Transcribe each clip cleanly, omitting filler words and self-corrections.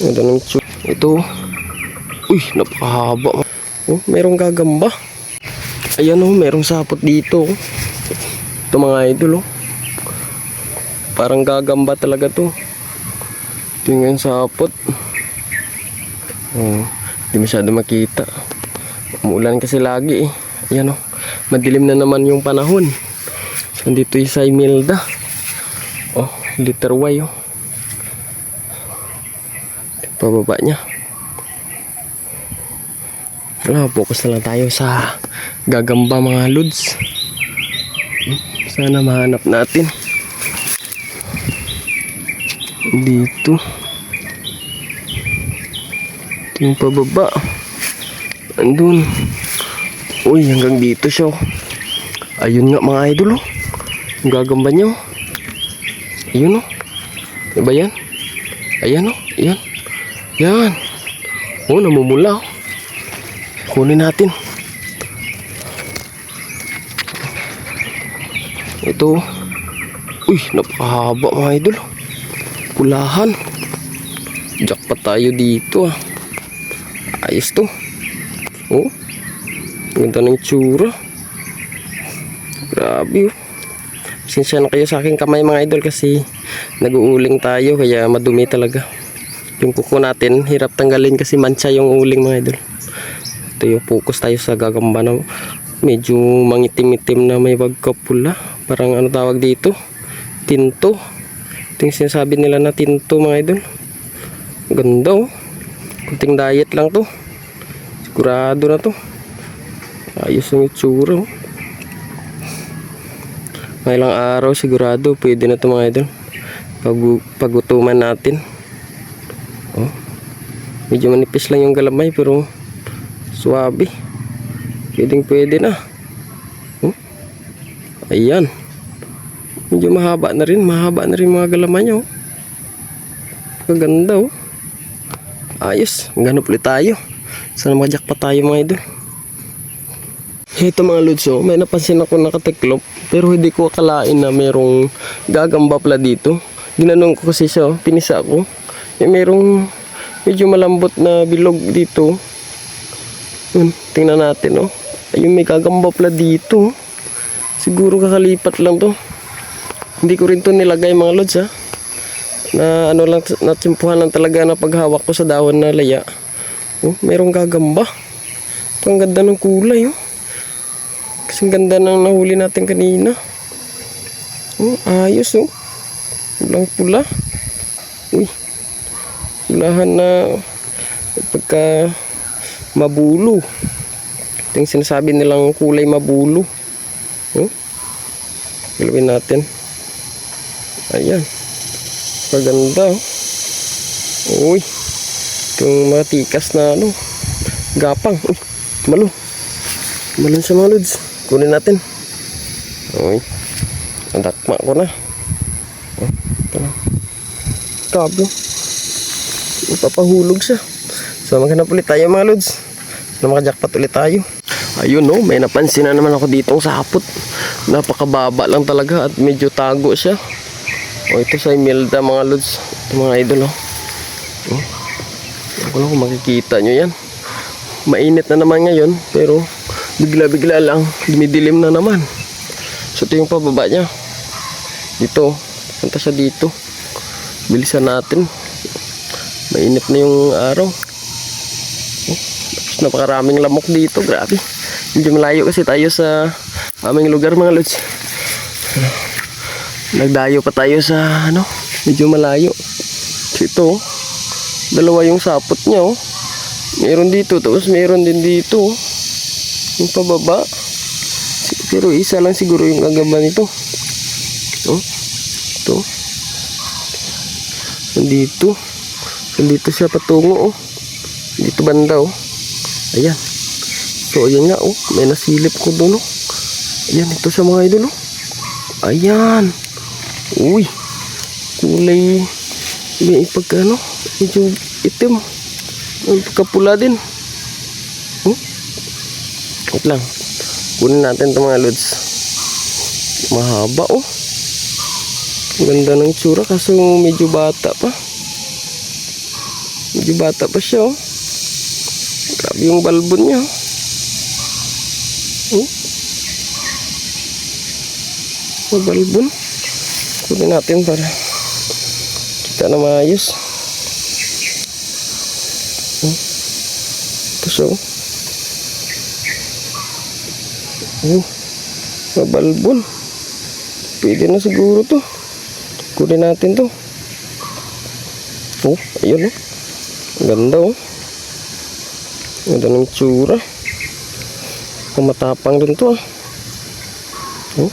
Ganda ng tsura. Ito. Uy, napakahaba. Oh, merong gagamba. Ayan oh, merong sapot dito. Ito mga idol oh. Parang gagamba talaga to. Tingnan sapot. Oh, hindi masyado makita. Umuulan kasi lagi eh. Ayan oh. Madilim na naman yung panahon. Nandito yung sa Imelda. Oh, liter Y oh. Pababa niya. Wala, focus na lang tayo sa gagamba mga lods. Sana mahanap natin. Dito. Ito yung pababa. Andun. Uy, hanggang dito siya. Ayun nga mga idol oh. Yung gagamba niya oh. Ayun oh. Diba yan? Ayan oh. Ayan. Yan. Oh, namumula oh. Kunin natin. Ito. Uy, napakahaba mga idol. Pulahan. Jackpot tayo dito ah. Ayos to. Oh. Ganda ng tsura. Grabe oh. Sinsya na kayo sa aking kamay mga idol kasi nag-uuling tayo kaya madumi talaga. Yung kuko natin hirap tanggalin kasi mancha yung uling mga idol. Ito yung focus tayo sa gagamba na medyo mangitim-itim na may pagkapula. Parang ano tawag dito? Tinto. Ito yung sinasabi nila na tinto mga idol. Ganda oh. Kunting diet lang to. Sigurado na to. Ayos yung itsura oh. May ilang araw sigurado pwede na ito mga idol. Pagutuman natin. Oh. Medyo manipis lang yung galamay pero suwabe. Pwede na. Oh. Ayan. Medyo mahaba na rin mga galamay niya oh. Kaganda oh. Ayos. Ganap ulit tayo. Sana makajakpa tayo mga idol. Ito mga lods oh, may napansin ako nakatiklop pero hindi ko akalain na merong gagamba pala dito. Ginanong ko kasi siya oh, pinisa ko. Merong medyo malambot na bilog dito. Tingnan natin oh. Ayun, may gagamba pala dito. Siguro kakalipat lang to. Hindi ko rin to nilagay mga lods ha. Na ano lang, natsimpuhan lang talaga na paghawak ko sa dahon na laya. Oh, merong gagamba. Ang ganda ng kulay oh. Kasing ganda ng nahuli natin kanina. Oh, ayos oh. Pulang pula. Uy. Pulahan na pagka mabulo. Ito yung sinasabi nilang kulay mabulo. Oh. Galawin natin. Ayan. Paganda oh. Uy. Itong mga tikas na ano. Gapang. Uy. Malun sa mga lods. Kunin natin. Uy. Ang dakma ko na. Oh, ito na. Kablo. Ipapahulog siya. So maghanap ulit tayo mga lods. Na makajakpat ulit tayo. Ayun no, may napansin na naman ako ditong sapot. Napakababa lang talaga at medyo tago siya. O ito sa Imelda mga lods. Ito mga idol oh. Ako lang kung makikita nyo yan. Mainit na naman ngayon pero bigla-bigla lang dumidilim na naman. So ito yung pababa niya. Dito, punta siya dito. Bilisan natin. Mainit na yung araw. Tapos napakaraming lamok dito, grabe. Medyo malayo kasi tayo sa aming lugar mga lods. Nagdayo pa tayo sa ano, medyo malayo. So ito, dalawa yung sapot niya oh. Meron dito, tapos meron din dito oh. Yung pababa. Pero isa lang siguro yung gagamba nito. Oh. Ito. Nandito. Nandito siya patungo oh. Dito banda oh. Ayan. So ayan nga oh. May nasilip ko doon oh. Ayan, ito sa mga idol oh. Ayan. Uy. Kulay. May ipagkano. Medyo itim. May pagkapula din. Wait lang. Kunin natin itong mga lods. Mahaba oh. Ganda ng tsura kaso medyo bata pa. Medyo bata pa siya, oh. Grabe yung balbon niya, oh. May balbon. Kunin natin para kita na maayos. Ito siya, oh. May balbon. Pwede na siguro to. Kunin natin to. Oh, ayun, oh. Ganda, oh. Ganda ng tsura. Matapang din to, ah. Oh.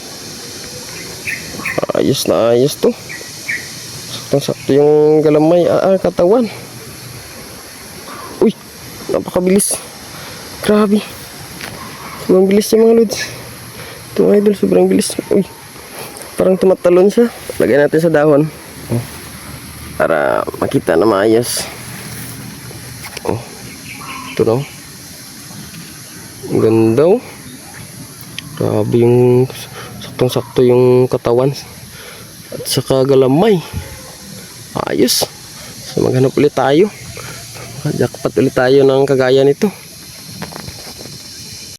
Ayos na ayos to. Sakto yung galamay, katawan. Uy, napakabilis. Grabe. Sobrang bilis niya, mga lods. Ito, idol, sobrang bilis. Uy, parang tumatalon siya. Lagay natin sa dahon. Oh. Para makita na maayos. Oh. Ito na, oh. Ang ganda, oh. Grabe yung saktong-sakto yung katawan. At saka galamay. Ayos. So maghanap ulit tayo. Jackpot ulit tayo ng kagaya nito.